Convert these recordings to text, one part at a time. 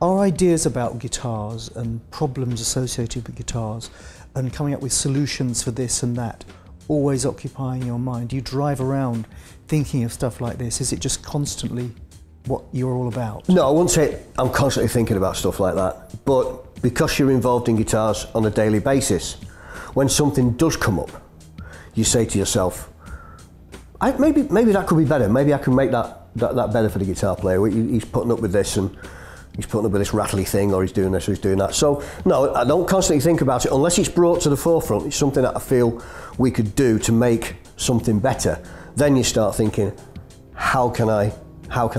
Are ideas about guitars and problems associated with guitars and coming up with solutions for this and that always occupying your mind? Do you drive around thinking of stuff like this? Is it just constantly what you're all about? No, I wouldn't say I'm constantly thinking about stuff like that, but because you're involved in guitars on a daily basis, when something does come up, you say to yourself, maybe that could be better, maybe I can make that better for the guitar player. He's putting up with this and he's putting up with this rattly thing, or he's doing this or he's doing that. So no, I don't constantly think about it unless it's brought to the forefront. It's something that I feel we could do to make something better. Then you start thinking, how can I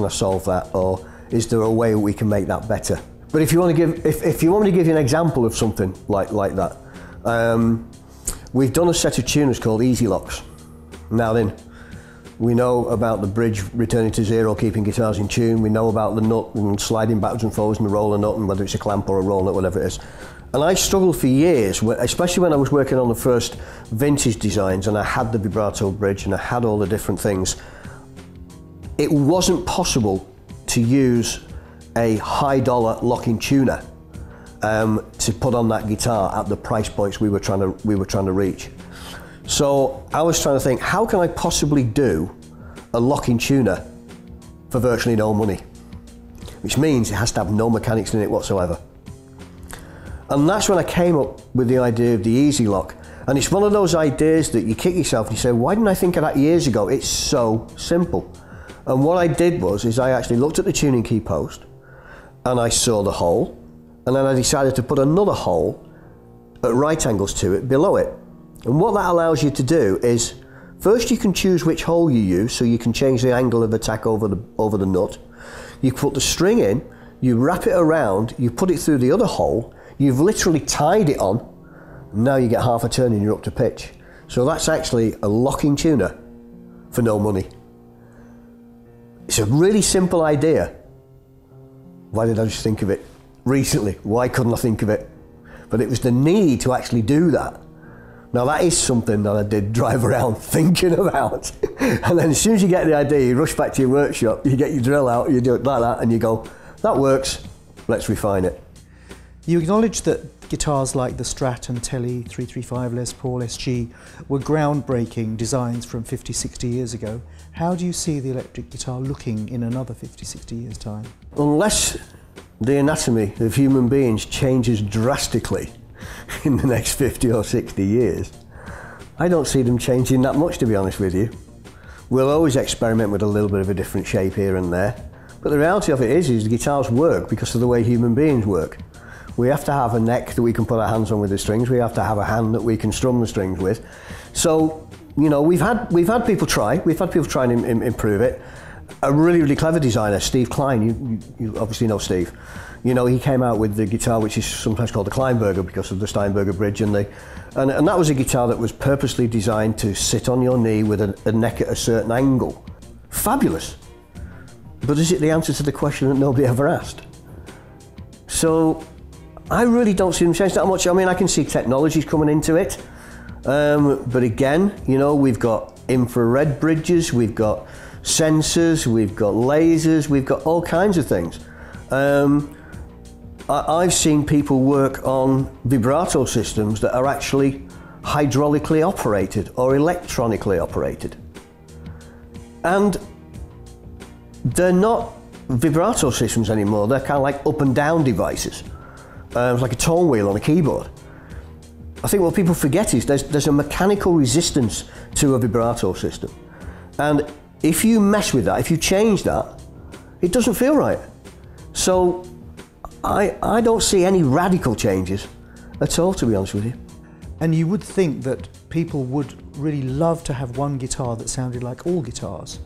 solve that, or is there a way we can make that better? But if you want to if you want me to give you an example of something like that, we've done a set of tuners called Easy Locks. Now then, we know about the bridge returning to zero, keeping guitars in tune. We know about the nut and sliding backwards and forwards and the roller nut, and whether it's a clamp or a roll nut, whatever it is. And I struggled for years, especially when I was working on the first vintage designs and I had the vibrato bridge and I had all the different things. It wasn't possible to use a high dollar locking tuner to put on that guitar at the price points we were trying to reach. So I was trying to think, how can I possibly do a locking tuner for virtually no money? Which means it has to have no mechanics in it whatsoever. And that's when I came up with the idea of the Easy Lock. And it's one of those ideas that you kick yourself and you say, why didn't I think of that years ago? It's so simple. And what I did was I actually looked at the tuning key post and I saw the hole, and then I decided to put another hole at right angles to it below it. And what that allows you to do is, first you can choose which hole you use, so you can change the angle of attack over the nut. You put the string in, you wrap it around, you put it through the other hole, you've literally tied it on, and now you get half a turn and you're up to pitch. So that's actually a locking tuner for no money. It's a really simple idea. Why did I just think of it recently? Why couldn't I think of it? But it was the need to actually do that. Now that is something that I did drive around thinking about. And then as soon as you get the idea, you rush back to your workshop, you get your drill out, you do it like that, and you go, that works, let's refine it. You acknowledge that guitars like the Strat and Tele 335 Les Paul SG were groundbreaking designs from 50, 60 years ago. How do you see the electric guitar looking in another 50, 60 years' time? Unless the anatomy of human beings changes drastically in the next 50 or 60 years, I don't see them changing that much, to be honest with you. We'll always experiment with a little bit of a different shape here and there, but the reality of it is the guitars work because of the way human beings work. We have to have a neck that we can put our hands on with the strings. We have to have a hand that we can strum the strings with. So, you know, we've had people try. We've had people try and improve it. A really, really clever designer, Steve Klein, you obviously know Steve. You know, he came out with the guitar which is sometimes called the Kleinberger because of the Steinberger bridge, and that was a guitar that was purposely designed to sit on your knee with a neck at a certain angle. Fabulous. But is it the answer to the question that nobody ever asked? So I really don't see them change that much. I mean, I can see technologies coming into it, but again, you know, we've got infrared bridges, we've got sensors, we've got lasers, we've got all kinds of things. I've seen people work on vibrato systems that are actually hydraulically operated or electronically operated. And they're not vibrato systems anymore, they're kind of like up and down devices. It's like a tone wheel on a keyboard. I think what people forget is there's a mechanical resistance to a vibrato system. And if you mess with that, if you change that, it doesn't feel right. So I don't see any radical changes at all, to be honest with you. And you would think that people would really love to have one guitar that sounded like all guitars,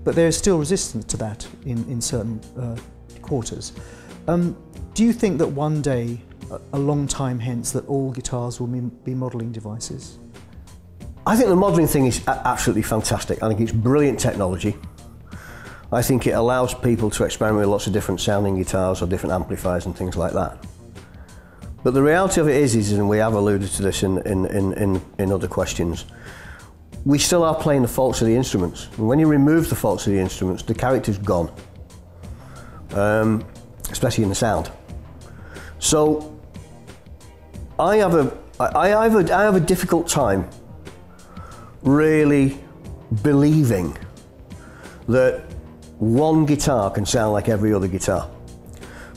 but there is still resistance to that in certain quarters. Do you think that one day, a long time hence, that all guitars will be modelling devices? I think the modelling thing is absolutely fantastic. I think it's brilliant technology. I think it allows people to experiment with lots of different sounding guitars or different amplifiers and things like that. But the reality of it is, and we have alluded to this in other questions, we still are playing the faults of the instruments. And when you remove the faults of the instruments, the character's gone, especially in the sound. So I have a difficult time really believing that one guitar can sound like every other guitar,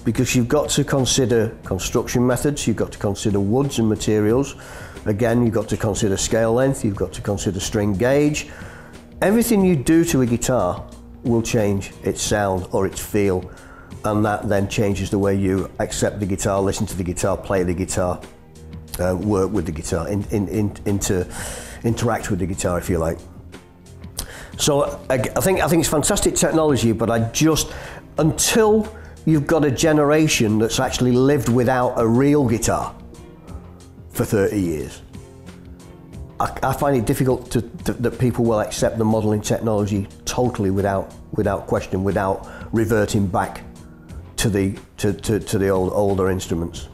because you've got to consider construction methods, you've got to consider woods and materials, again you've got to consider scale length, you've got to consider string gauge. Everything you do to a guitar will change its sound or its feel, and that then changes the way you accept the guitar, listen to the guitar, play the guitar, work with the guitar, interact with the guitar, if you like. So I think it's fantastic technology, but until you've got a generation that's actually lived without a real guitar for 30 years, I find it difficult that people will accept the modelling technology totally without question, without reverting back to the older instruments.